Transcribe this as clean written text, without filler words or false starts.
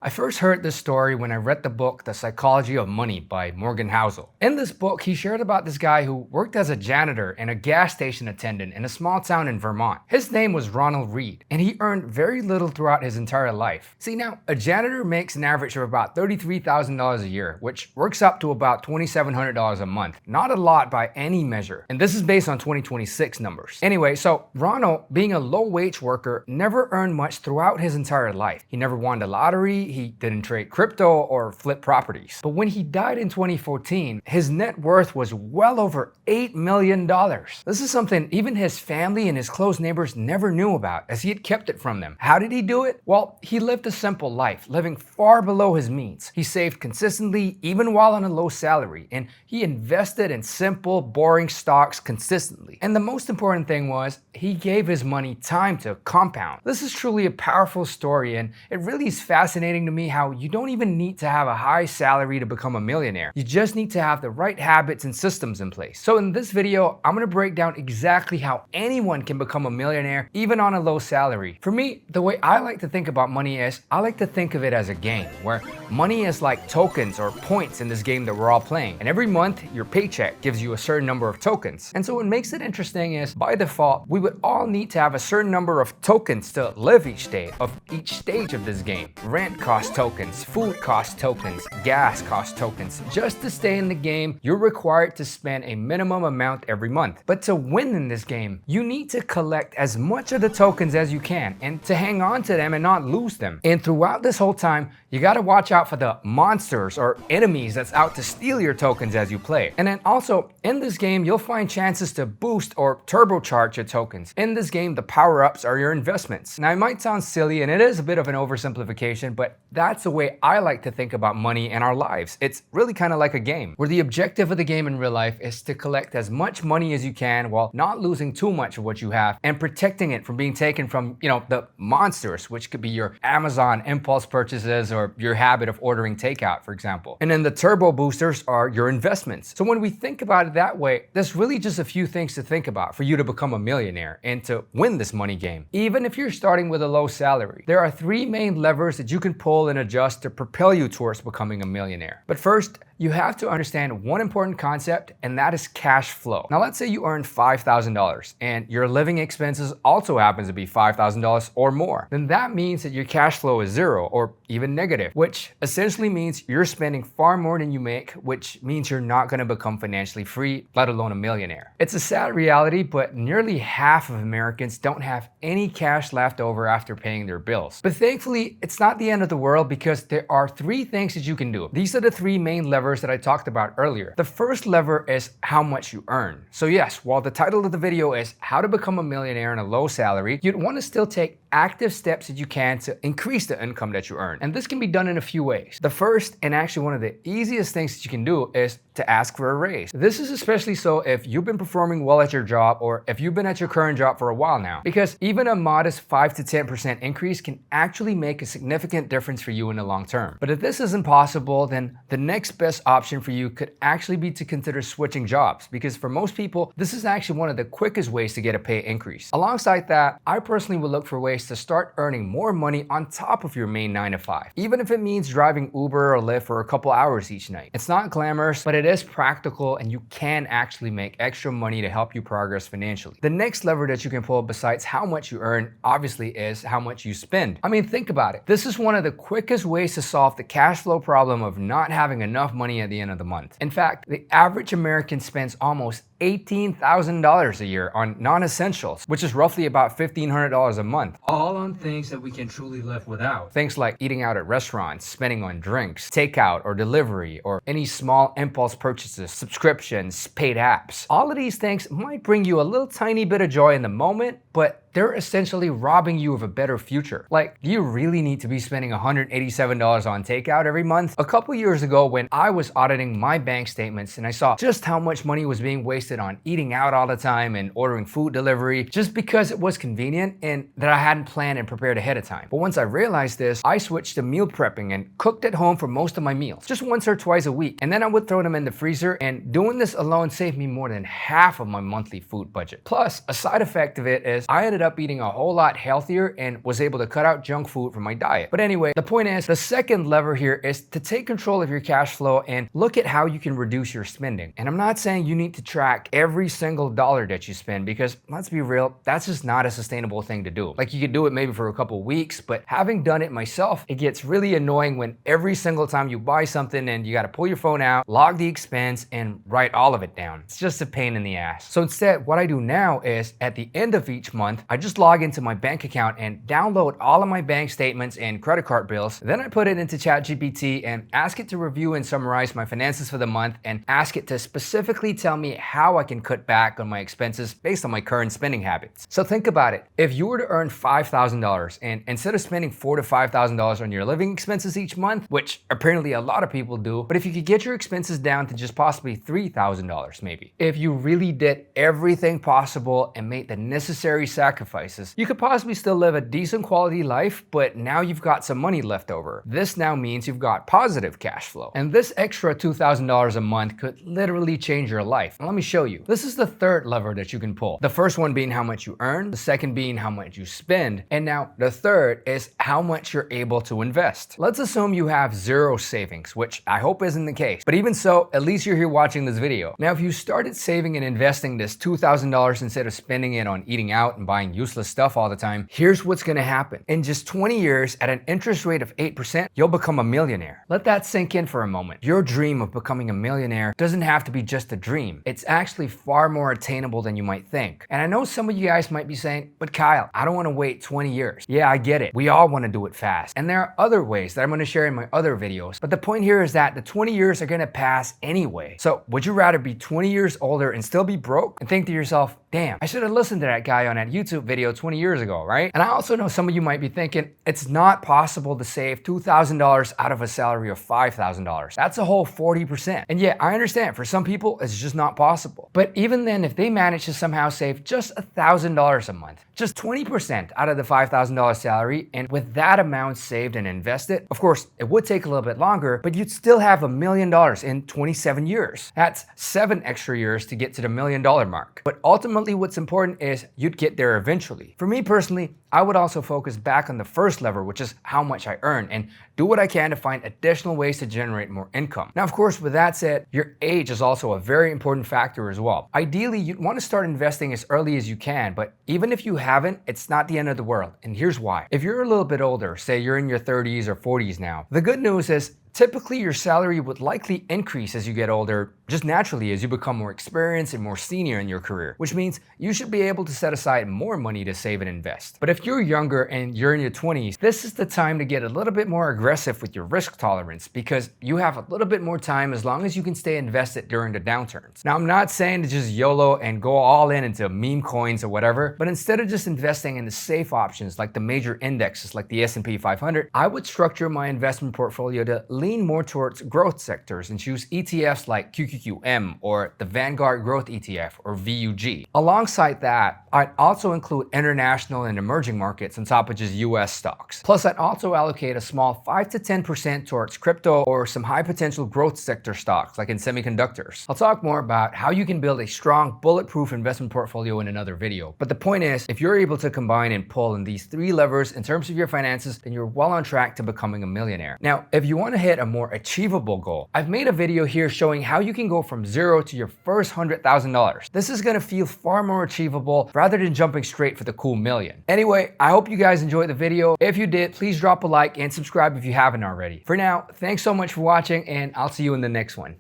I first heard this story when I read the book The Psychology of Money by Morgan Housel. In this book, he shared about this guy who worked as a janitor and a gas station attendant in a small town in Vermont. His name was Ronald Reed, and he earned very little throughout his entire life. See, now, a janitor makes an average of about $33,000 a year, which works up to about $2,700 a month. Not a lot by any measure, and this is based on 2026 numbers. Anyway, so Ronald, being a low-wage worker, never earned much throughout his entire life. He never won the lottery, he didn't trade crypto or flip properties. But when he died in 2014, his net worth was well over $8 million. This is something even his family and his close neighbors never knew about, as he had kept it from them. How did he do it? Well, he lived a simple life, living far below his means. He saved consistently, even while on a low salary, and he invested in simple, boring stocks consistently. And the most important thing was, he gave his money time to compound. This is truly a powerful story, and it really is fascinating to me how you don't even need to have a high salary to become a millionaire. You just need to have the right habits and systems in place. So in this video, I'm going to break down exactly how anyone can become a millionaire, even on a low salary. For me, the way I like to think about money is, I like to think of it as a game, where money is like tokens or points in this game that we're all playing. And every month, your paycheck gives you a certain number of tokens. And so what makes it interesting is, by default, we would all need to have a certain number of tokens to live each day of each stage of this game. Rent cost tokens, food cost tokens, gas cost tokens. Just to stay in the game, you're required to spend a minimum amount every month. But to win in this game, you need to collect as much of the tokens as you can and to hang on to them and not lose them. And throughout this whole time, you gotta watch out for the monsters or enemies that's out to steal your tokens as you play. And then also, in this game, you'll find chances to boost or turbocharge your tokens. In this game, the power-ups are your investments. Now, it might sound silly, and it is a bit of an oversimplification, but that's the way I like to think about money in our lives. It's really kind of like a game, where the objective of the game in real life is to collect as much money as you can while not losing too much of what you have and protecting it from being taken from, the monsters, which could be your Amazon impulse purchases or your habit of ordering takeout, for example. And then the turbo boosters are your investments. So when we think about it that way, there's really just a few things to think about for you to become a millionaire and to win this money game. Even if you're starting with a low salary, there are three main levers that you can pull and adjust to propel you towards becoming a millionaire. But first, you have to understand one important concept, and that is cash flow. Now, let's say you earn $5,000 and your living expenses also happens to be $5,000 or more. Then that means that your cash flow is zero or even negative, which essentially means you're spending far more than you make, which means you're not going to become financially free, let alone a millionaire. It's a sad reality, but nearly half of Americans don't have any cash left over after paying their bills. But thankfully, it's not the end of the world, because there are three things that you can do. These are the three main levers that I talked about earlier. The first lever is how much you earn. So yes, while the title of the video is how to become a millionaire in a low salary, you'd want to still take active steps that you can to increase the income that you earn. And this can be done in a few ways. The first, and actually one of the easiest things that you can do, is to ask for a raise. This is especially so if you've been performing well at your job, or if you've been at your current job for a while now, because even a modest 5 to 10% increase can actually make a significant difference for you in the long term. But if this isn't possible, then the next best option for you could actually be to consider switching jobs, because for most people, this is actually one of the quickest ways to get a pay increase. Alongside that, I personally would look for ways to start earning more money on top of your main 9 to 5, even if it means driving Uber or Lyft for a couple hours each night. It's not glamorous, but it is practical, and you can actually make extra money to help you progress financially. The next lever that you can pull besides how much you earn, obviously, is how much you spend. I mean, think about it. This is one of the quickest ways to solve the cash flow problem of not having enough money at the end of the month. In fact, the average American spends almost $18,000 a year on non-essentials, which is roughly about $1,500 a month, all on things that we can truly live without. Things like eating out at restaurants, spending on drinks, takeout or delivery, or any small impulse purchases, subscriptions, paid apps. All of these things might bring you a little tiny bit of joy in the moment, but they're essentially robbing you of a better future. Like, do you really need to be spending $187 on takeout every month? A couple years ago, when I was auditing my bank statements and I saw just how much money was being wasted on eating out all the time and ordering food delivery just because it was convenient and that I hadn't planned and prepared ahead of time. But once I realized this, I switched to meal prepping and cooked at home for most of my meals, just once or twice a week. And then I would throw them in the freezer, and doing this alone saved me more than half of my monthly food budget. Plus, a side effect of it is I ended ended up eating a whole lot healthier and was able to cut out junk food from my diet. But anyway, the point is, the second lever here is to take control of your cash flow and look at how you can reduce your spending. And I'm not saying you need to track every single dollar that you spend, because let's be real, that's just not a sustainable thing to do. Like, you could do it maybe for a couple weeks, but having done it myself, it gets really annoying when every single time you buy something and you got to pull your phone out, log the expense, and write all of it down. It's just a pain in the ass. So instead, what I do now is at the end of each month, I just log into my bank account and download all of my bank statements and credit card bills. Then I put it into ChatGPT and ask it to review and summarize my finances for the month, and ask it to specifically tell me how I can cut back on my expenses based on my current spending habits. So think about it. If you were to earn $5,000 and instead of spending $4,000 to $5,000 on your living expenses each month, which apparently a lot of people do, but if you could get your expenses down to just possibly $3,000 maybe, if you really did everything possible and made the necessary sacrifices, you could possibly still live a decent quality life, but now you've got some money left over. This now means you've got positive cash flow. And this extra $2,000 a month could literally change your life. Let me show you. This is the third lever that you can pull. The first one being how much you earn, the second being how much you spend, and now the third is how much you're able to invest. Let's assume you have zero savings, which I hope isn't the case. But even so, at least you're here watching this video. Now, if you started saving and investing this $2,000 instead of spending it on eating out and buying useless stuff all the time, here's what's gonna happen. In just 20 years, at an interest rate of 8%, you'll become a millionaire. Let that sink in for a moment. Your dream of becoming a millionaire doesn't have to be just a dream. It's actually far more attainable than you might think. And I know some of you guys might be saying, but Kyle, I don't want to wait 20 years. Yeah, I get it. We all want to do it fast. And there are other ways that I'm going to share in my other videos. But the point here is that the 20 years are going to pass anyway. So would you rather be 20 years older and still be broke and think to yourself, damn, I should have listened to that guy on that YouTube video 20 years ago, right? And I also know some of you might be thinking, it's not possible to save $2,000 out of a salary of $5,000. That's a whole 40%. And yeah, I understand, for some people, it's just not possible. But even then, if they manage to somehow save just $1,000 a month, just 20% out of the $5,000 salary, and with that amount saved and invested, of course, it would take a little bit longer, but you'd still have $1 million in 27 years. That's 7 extra years to get to the $1 million mark. But ultimately, what's important is you'd get there eventually. For me personally, I would also focus back on the first lever, which is how much I earn, and do what I can to find additional ways to generate more income. Now, of course, with that said, your age is also a very important factor as well. Ideally, you'd want to start investing as early as you can, but even if you haven't, it's not the end of the world. And here's why. If you're a little bit older, say you're in your 30s or 40s now, the good news is typically your salary would likely increase as you get older, just naturally as you become more experienced and more senior in your career, which means you should be able to set aside more money to save and invest. But if you're younger and you're in your 20s, this is the time to get a little bit more aggressive with your risk tolerance, because you have a little bit more time as long as you can stay invested during the downturns. Now, I'm not saying to just YOLO and go all in into meme coins or whatever, but instead of just investing in the safe options like the major indexes like the S&P 500, I would structure my investment portfolio to lean more towards growth sectors and choose ETFs like QQQM or the Vanguard Growth ETF or VUG. Alongside that, I'd also include international and emerging markets on top of just US stocks. Plus, I'd also allocate a small 5 to 10% towards crypto or some high potential growth sector stocks like in semiconductors. I'll talk more about how you can build a strong bulletproof investment portfolio in another video. But the point is, if you're able to combine and pull in these 3 levers in terms of your finances, then you're well on track to becoming a millionaire. Now, if you want to hit a more achievable goal, I've made a video here showing how you can go from zero to your first $100,000. This is going to feel far more achievable rather than jumping straight for the cool million. Anyway, I hope you guys enjoyed the video. If you did, please drop a like and subscribe if you haven't already. For now, thanks so much for watching, and I'll see you in the next one.